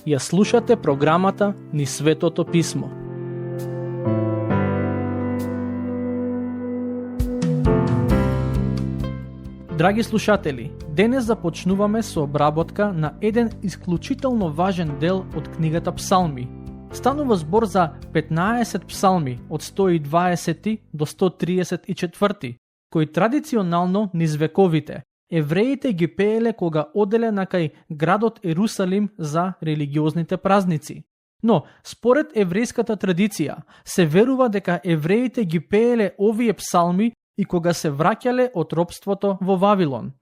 Ја слушате програмата Низ Светото Писмо. Драги слушатели, денес започнуваме со обработка на еден исклучително важен дел од книгата Псалми. Станува збор за 15 псалми од 120 до 134, кои традиционално низ вековите евреите ги пееле кога оделе на кај градот Ерусалим за религиозните празници. Но, според еврејската традиција, се верува дека евреите ги пееле овие псалми и кога се враќале од робството во Вавилон.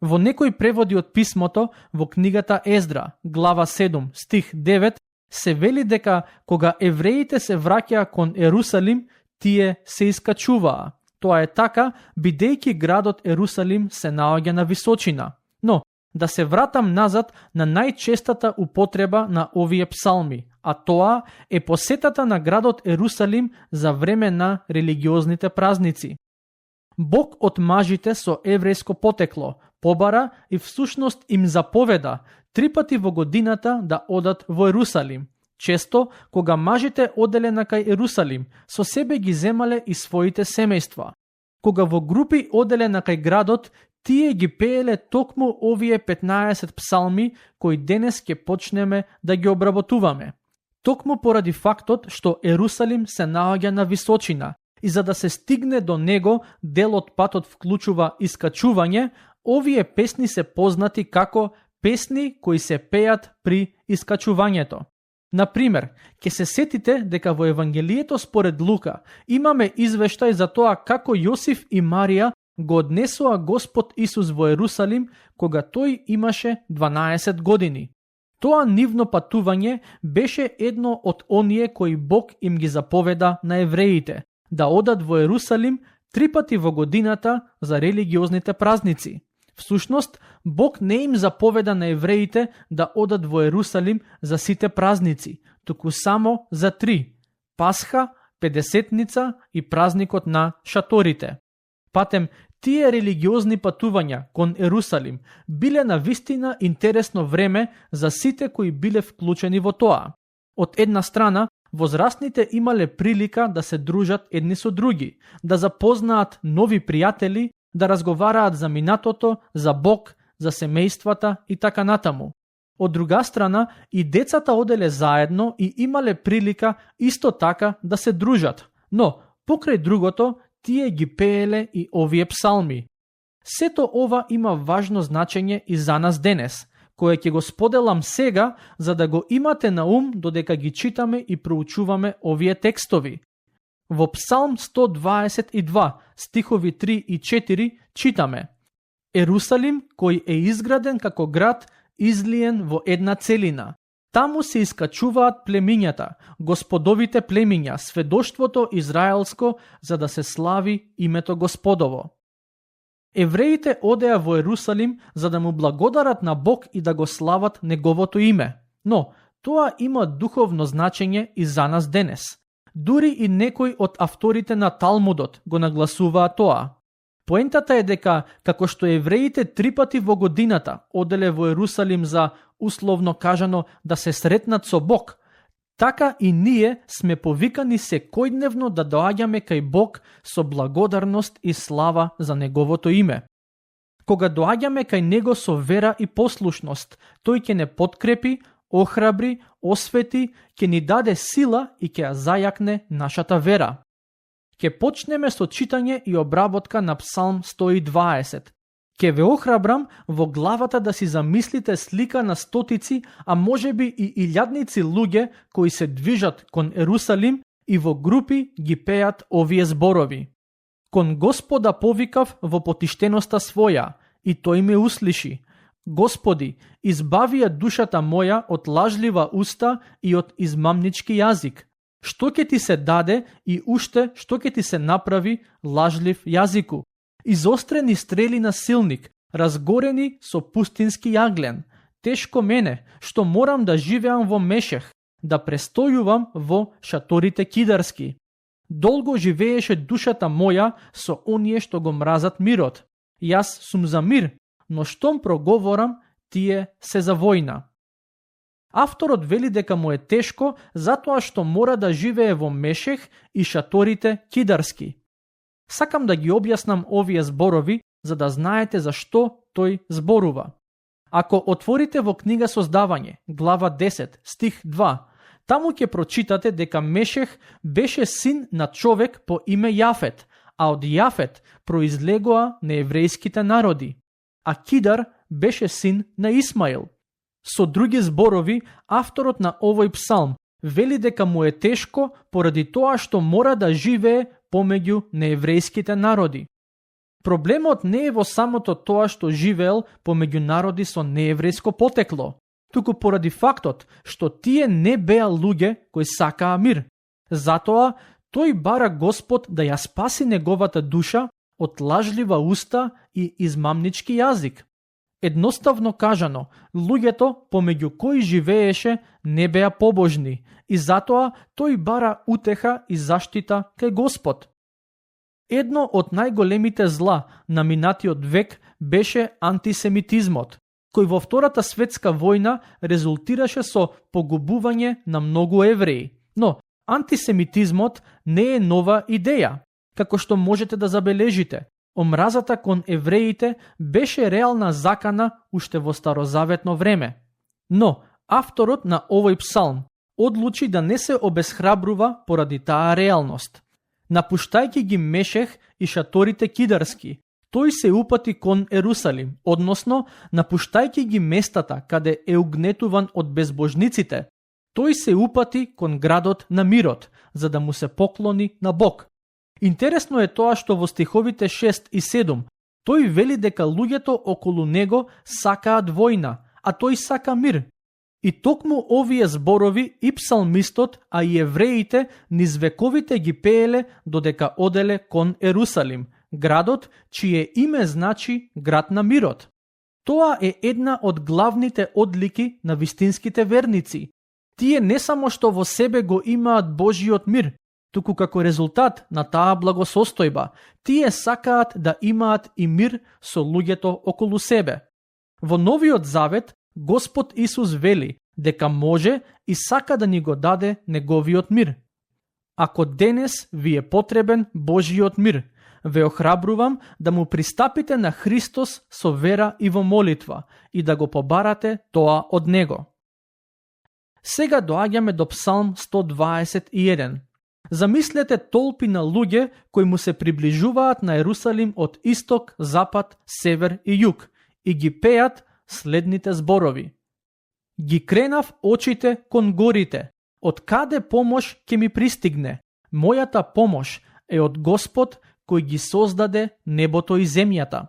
Во некои преводи од писмото, во книгата Ездра, глава 7, стих 9, се вели дека кога евреите се враќаа кон Ерусалим, тие се искачуваа. Тоа е така, бидејќи градот Ерусалим се наоѓа на височина. Но, да се вратам назад на најчестата употреба на овие псалми, а тоа е посетата на градот Ерусалим за време на религиозните празници. Бог од мажите со еврејско потекло побара и всушност им заповеда 3 пати во годината да одат во Ерусалим. Често, кога мажите оделе на кај Ерусалим, со себе ги земале и своите семејства. Кога во групи оделе на кај градот, тие ги пееле токму овие 15 псалми, кои денес ќе почнеме да ги обработуваме. Токму поради фактот што Ерусалим се наоѓа на височина, и за да се стигне до него, дел од патот вклучува искачување, овие песни се познати како песни кои се пеат при искачувањето. Например, ќе се сетите дека во Евангелието според Лука имаме извештај за тоа како Јосиф и Марија го однесоа Господ Исус во Ерусалим кога тој имаше 12 години. Тоа нивно патување беше едно од оние кои Бог им ги заповеда на евреите, да одат во Ерусалим 3 пати во годината за религиозните празници. Всушност, Бог не им заповеда на евреите да одат во Ерусалим за сите празници, туку само за 3: Пасха, Педесетница и празникот на шаторите. Патем, тие религиозни патувања кон Ерусалим биле на вистина интересно време за сите кои биле вклучени во тоа. Од една страна, возрастните имале прилика да се дружат едни со други, да запознаат нови пријатели, да разговараат за минатото, за Бог, за семејствата и така натаму. Од друга страна, и децата оделе заедно и имале прилика исто така да се дружат, но покрај другото, тие ги пееле и овие псалми. Сето ова има важно значење и за нас денес, кое ќе го споделам сега, за да го имате на ум додека ги читаме и проучуваме овие текстови. Во Псалм 122, стихови 3 и 4, читаме: Ерусалим, кој е изграден како град, излиен во една целина. Таму се искачуваат племињата, господовите племиња, сведоштвото израелско, за да се слави името Господово. Евреите одеа во Ерусалим за да му благодарат на Бог и да го слават неговото име. Но, тоа има духовно значење и за нас денес. Дури и некои од авторите на Талмудот го нагласуваа тоа. Поентата е дека, како што евреите 3 пати во годината оделе во Ерусалим за, условно кажано, да се сретнат со Бог, така и ние сме повикани секојдневно да доаѓаме кај Бог со благодарност и слава за неговото име. Кога доаѓаме кај него со вера и послушност, тој ќе не подкрепи, охрабри, освети, ќе ни даде сила и ќе ја зајакне нашата вера. Ќе почнеме со читање и обработка на Псалм 120. Ќе ве охрабрам во главата да си замислите слика на стотици, а можеби и илјадници луѓе кои се движат кон Ерусалим и во групи ги пеат овие зборови. Кон Господа повикав во потиштеноста своја, и тој ме услиши. Господи, избави ја душата моја од лажлива уста и од измамнички јазик. Што ќе ти се даде и уште што ќе ти се направи лажлив јазику? Изострени стрели на силник, разгорени со пустински јаглен. Тешко мене, што морам да живеам во мешех, да престојувам во шаторите кидарски. Долго живееше душата моја со оние што го мразат мирот. Јас сум за мир, но штом проговорам, тие се за војна. Авторот вели дека му е тешко затоа што мора да живее во Мешех и шаторите кидарски. Сакам да ги објаснам овие зборови, за да знаете зашто тој зборува. Ако отворите во книга Создавање, глава 10, стих 2, таму ќе прочитате дека Мешех беше син на човек по име Јафет, а од Јафет произлегоа нееврејските народи, а Кидар беше син на Исмаил. Со други зборови, авторот на овој псалм вели дека му е тешко поради тоа што мора да живее помеѓу нееврејските народи. Проблемот не е во самото тоа што живеел помеѓу народи со нееврејско потекло, туку поради фактот што тие не беа луѓе кои сакаа мир. Затоа тој бара Господ да ја спаси неговата душа од лажлива уста и измамнички јазик. Едноставно кажано, луѓето помеѓу кои живееше не беа побожни и затоа тој бара утеха и заштита кај Господ. Едно од најголемите зла на минатиот век беше антисемитизмот, кој во Втората светска војна резултираше со погубување на многу евреи. Но антисемитизмот не е нова идеја. Како што можете да забележите, омразата кон евреите беше реална закана уште во старозаветно време. Но авторот на овој псалм одлучи да не се обесхрабрува поради таа реалност. Напуштајќи ги Мешех и шаторите кидарски, тој се упати кон Ерусалим, односно напуштајќи ги местата каде е угнетуван од безбожниците, тој се упати кон градот на мирот, за да му се поклони на Бог. Интересно е тоа што во стиховите 6 и 7 тој вели дека луѓето околу него сакаат војна, а тој сака мир. И токму овие зборови и псалмистот, а и евреите низ вековите ги пееле додека оделе кон Ерусалим, градот чие име значи град на мирот. Тоа е една од главните одлики на вистинските верници. Тие не само што во себе го имаат Божиот мир, туку како резултат на таа благосостојба, тие сакаат да имаат и мир со луѓето околу себе. Во Новиот Завет, Господ Исус вели дека може и сака да ни го даде неговиот мир. Ако денес ви е потребен Божиот мир, ве охрабрувам да му пристапите на Христос со вера и во молитва и да го побарате тоа од Него. Сега доаѓаме до Псалм 121. Замислете толпи на луѓе кои му се приближуваат на Ерусалим од исток, запад, север и југ и ги пеат следните зборови. Ги кренав очите кон горите, од каде помош ќе ми пристигне? Мојата помош е од Господ кој ги создаде небото и земјата.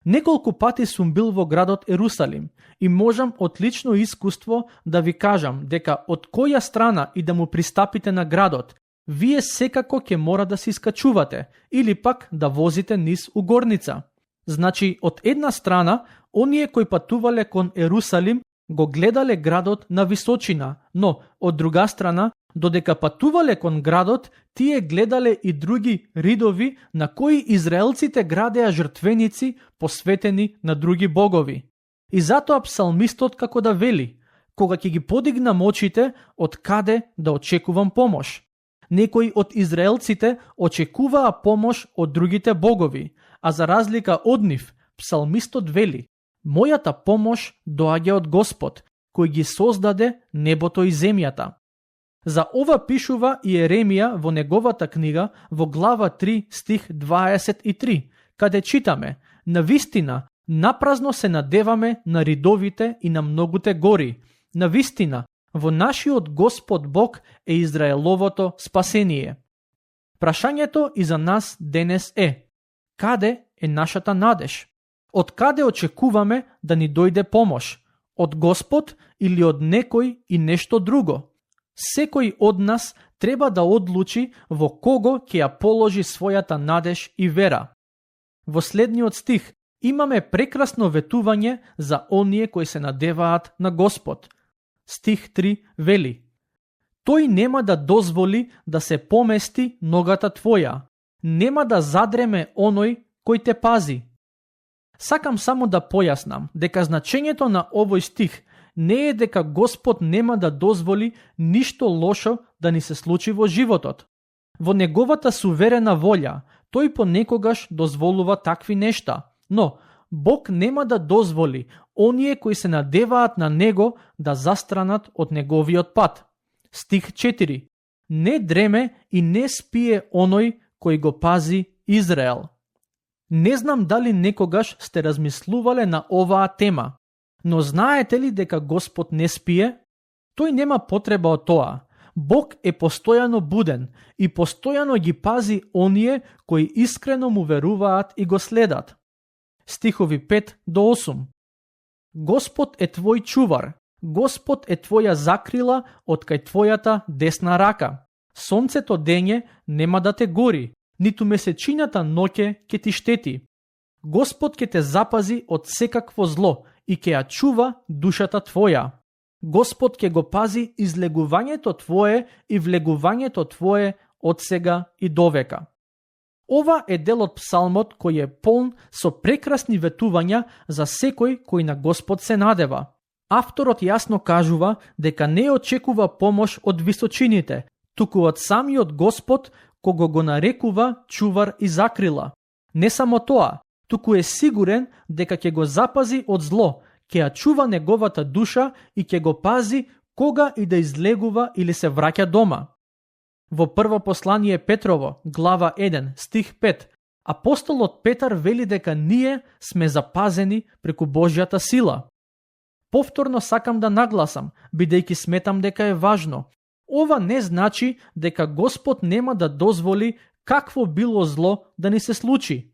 Неколку пати сум бил во градот Ерусалим и можам од лично искуство да ви кажам дека од која страна и да му пристапите на градот, вие секако ќе мора да се искачувате или пак да возите низ угорница. Значи, од една страна, оние кои патувале кон Ерусалим го гледале градот на височина, но од друга страна, додека патувале кон градот, тие гледале и други ридови на кои израелците градеа жртвеници посветени на други богови. И затоа псалмистот како да вели, кога ќе ги подигнам очите, од каде да очекувам помош. Некои од израелците очекуваа помош од другите богови, а за разлика од нив, псалмистот вели, мојата помош доаѓа од Господ, кој ги создаде небото и земјата. За ова пишува Иеремија во неговата книга во глава 3 стих 23, каде читаме: навистина, напразно се надеваме на ридовите и на многуте гори. Навистина, во нашиот Господ Бог е Израеловото спасение. Прашањето и за нас денес е: каде е нашата надеж? Од каде очекуваме да ни дојде помош? Од Господ или од некој и нешто друго? Секој од нас треба да одлучи во кого ќе ја положи својата надеж и вера. Во следниот стих имаме прекрасно ветување за оние кои се надеваат на Господ. Стих 3 вели: тој нема да дозволи да се помести ногата твоја, нема да задреме оној кој те пази. Сакам само да појаснам дека значењето на овој стих не е дека Господ нема да дозволи ништо лошо да ни се случи во животот. Во неговата суверена волја, тој понекогаш дозволува такви нешта, но Бог нема да дозволи оние кои се надеваат на Него да застранат од неговиот пат. Стих 4. Не дреме и не спие оној кој го пази Израел. Не знам дали некогаш сте размислувале на оваа тема, но знаете ли дека Господ не спие? Тој нема потреба од тоа. Бог е постојано буден и постојано ги пази оние кои искрено му веруваат и го следат. Стихови 5 до 8. Господ е твој чувар, Господ е твоја закрила од кај твојата десна рака. Сонцето дење нема да те гори, ниту месечината ноќе ќе ти штети. Господ ќе те запази од секакво зло и ќе ја чува душата твоја. Господ ќе го пази излегувањето твое и влегувањето твое од сега и довека. Ова е дел од псалмот кој е полн со прекрасни ветувања за секој кој на Господ се надева. Авторот јасно кажува дека не очекува помош од височините, туку од самиот Господ кого го нарекува чувар и закрила. Не само тоа, туку е сигурен дека ќе го запази од зло, ќе ја чува неговата душа и ќе го пази кога и да излегува или се враќа дома. Во прво послание Петрово, глава 1, стих 5, апостолот Петар вели дека ние сме запазени преку Божјата сила. Повторно сакам да нагласам, бидејќи сметам дека е важно. Ова не значи дека Господ нема да дозволи какво било зло да ни се случи.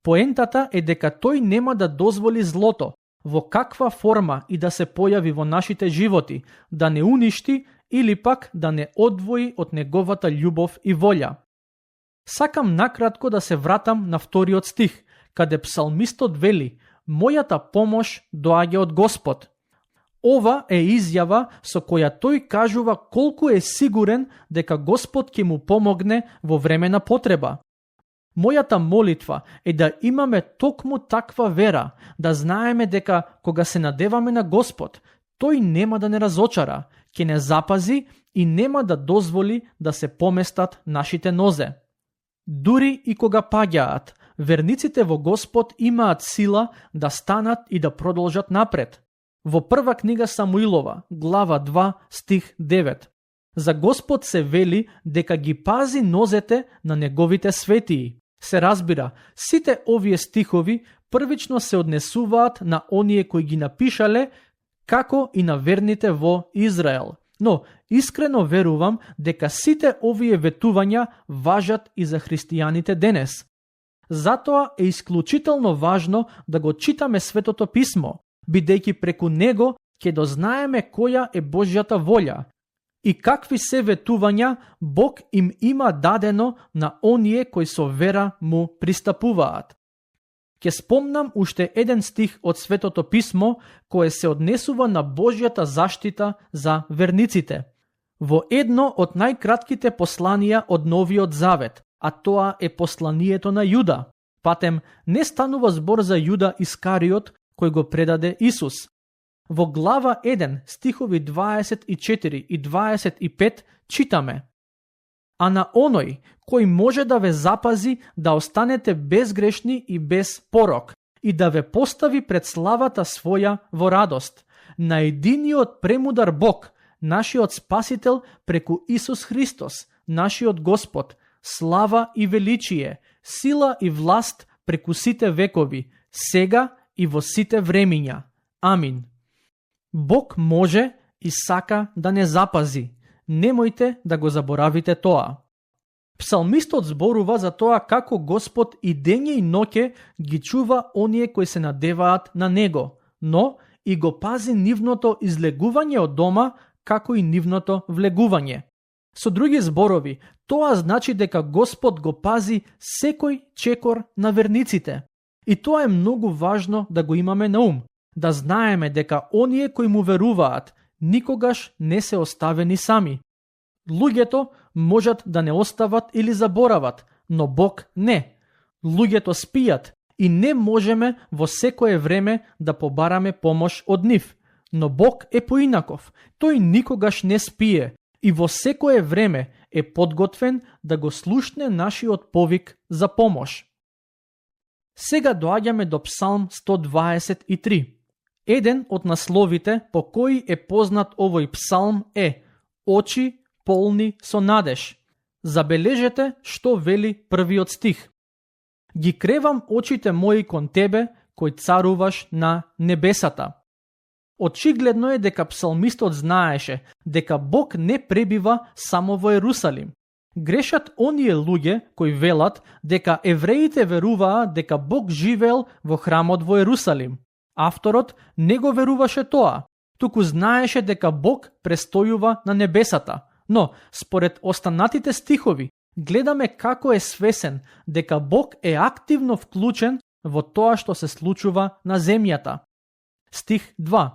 Поентата е дека тој нема да дозволи злото, во каква форма и да се појави во нашите животи, да не уништи или пак да не одвои од неговата љубов и волја. Сакам накратко да се вратам на вториот стих, каде псалмистот вели: мојата помош доаѓа од Господ. Ова е изјава со која тој кажува колку е сигурен дека Господ ќе му помогне во време на потреба. Мојата молитва е да имаме токму таква вера, да знаеме дека кога се надеваме на Господ, тој нема да не разочара, ќе не запази и нема да дозволи да се поместат нашите нозе. Дури и кога паѓаат, верниците во Господ имаат сила да станат и да продолжат напред. Во прва книга Самуилова, глава 2, стих 9. За Господ се вели дека ги пази нозете на неговите светии. Се разбира, сите овие стихови првично се однесуваат на оние кои ги напишале, како и на верните во Израел. Но искрено верувам дека сите овие ветувања важат и за христијаните денес. Затоа е исклучително важно да го читаме Светото Писмо, бидејќи преку него ќе дознаеме која е Божјата волја и какви се ветувања Бог им има дадено на оние кои со вера му пристапуваат. Ќе спомнам уште еден стих од Светото Писмо кој се однесува на Божјата заштита за верниците. Во едно од најкратките посланија од Новиот Завет, а тоа е посланието на Јуда. Патем не станува збор за Јуда Искариот кој го предаде Исус. Во глава 1, стихови 24 и 25 читаме: а на оној кој може да ве запази да останете безгрешни и без порок и да ве постави пред славата своја во радост, на единиот премудар Бог, нашиот Спасител преку Исус Христос, нашиот Господ, слава и величие, сила и власт преку сите векови, сега и во сите времиња. Амин. Бог може и сака да не запази. Немојте да го заборавите тоа. Псалмистот зборува за тоа како Господ и дење и ноќе ги чува оние кои се надеваат на него, но и го пази нивното излегување од дома, како и нивното влегување. Со други зборови, тоа значи дека Господ го пази секој чекор на верниците. И тоа е многу важно да го имаме на ум, да знаеме дека оние кои му веруваат никогаш не се оставени сами. Луѓето можат да не остават или заборават, но Бог не. Луѓето спијат и не можеме во секое време да побараме помош од нив. Но Бог е поинаков. Тој никогаш не спие и во секое време е подготвен да го слушне нашиот повик за помош. Сега доаѓаме до Псалм 123. Еден од насловите по кои е познат овој псалм е «Очи полни со надеж». Забележете што вели првиот стих. Ги кревам очите мои кон тебе, кој царуваш на небесата. Очигледно е дека псалмистот знаеше дека Бог не пребива само во Ерусалим. Грешат оние луѓе кои велат дека евреите веруваа дека Бог живеел во храмот во Ерусалим. Авторот не го веруваше тоа, туку знаеше дека Бог престојува на небесата. Но, според останатите стихови, гледаме како е свесен дека Бог е активно вклучен во тоа што се случува на земјата. Стих 2.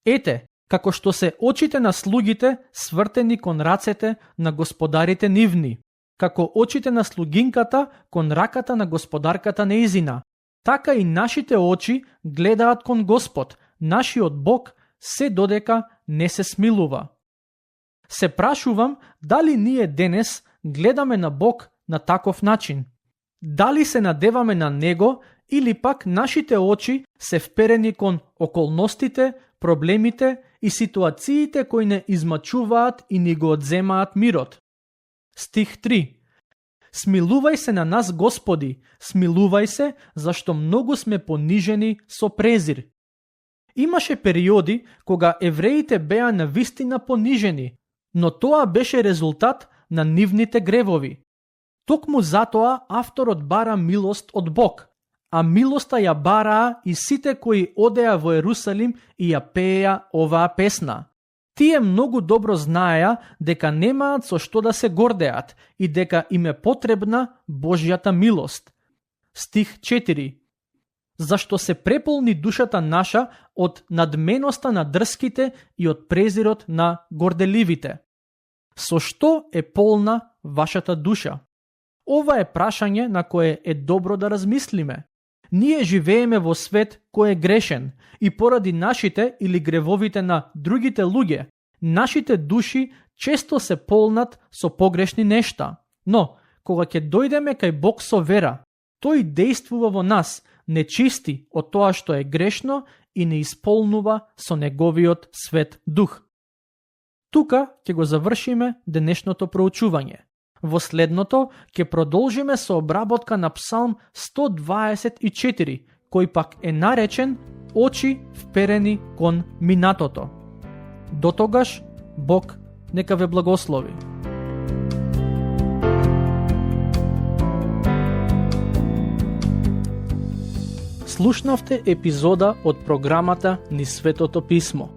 Ете, како што се очите на слугите свртени кон рацете на господарите нивни, како очите на слугинката кон раката на господарката неизина, така и нашите очи гледаат кон Господ, нашиот Бог, се додека не се смилува. Се прашувам дали ние денес гледаме на Бог на таков начин. Дали се надеваме на Него или пак нашите очи се вперени кон околностите, проблемите и ситуациите кои не измачуваат и ни го одземаат мирот. Стих 3. Смилувај се на нас, Господи, смилувај се, зашто многу сме понижени со презир. Имаше периоди кога евреите беа навистина понижени, но тоа беше резултат на нивните гревови. Токму затоа авторот бара милост од Бог, а милоста ја бараа и сите кои одеа во Ерусалим и ја пееа оваа песна. Тие многу добро знаеа дека немаат со што да се гордеат и дека им е потребна Божјата милост. Стих 4. Зашто се преполни душата наша од надменоста на дрските и од презирот на горделивите. Со што е полна вашата душа? Ова е прашање на кое е добро да размислиме. Ние живееме во свет кој е грешен и поради нашите или гревовите на другите луѓе, нашите души често се полнат со погрешни нешта. Но, кога ќе дојдеме кај Бог со вера, тој действува во нас, не чисти од тоа што е грешно и не исполнува со неговиот свет дух. Тука ќе го завршиме денешното проучување. Во следното ќе продолжиме со обработка на Псалм 124, кој пак е наречен «Очи вперени кон минатото». Дотогаш, Бог нека ве благослови. Слушнавте епизода од програмата Низ Светото Писмо.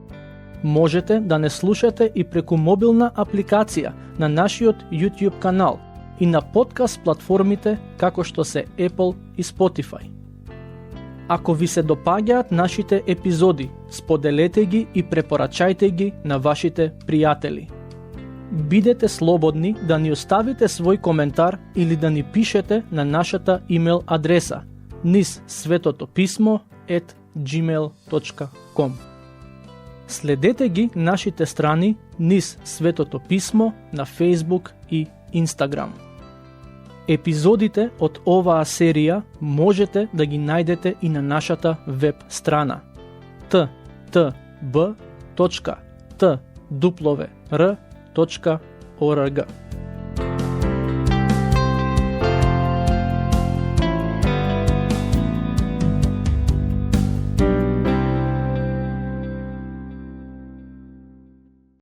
Можете да не слушате и преку мобилна апликација на нашиот YouTube канал и на подкаст платформите како што се Apple и Spotify. Ако ви се допаѓаат нашите епизоди, споделете ги и препорачајте ги на вашите пријатели. Бидете слободни да ни оставите свој коментар или да ни пишете на нашата имейл адреса nizsvetotopисmo@gmail.com. Следете ги нашите страни Низ Светото Писмо на Facebook и Instagram. Епизодите од оваа серија можете да ги најдете и на нашата веб страна ttb.twr.org.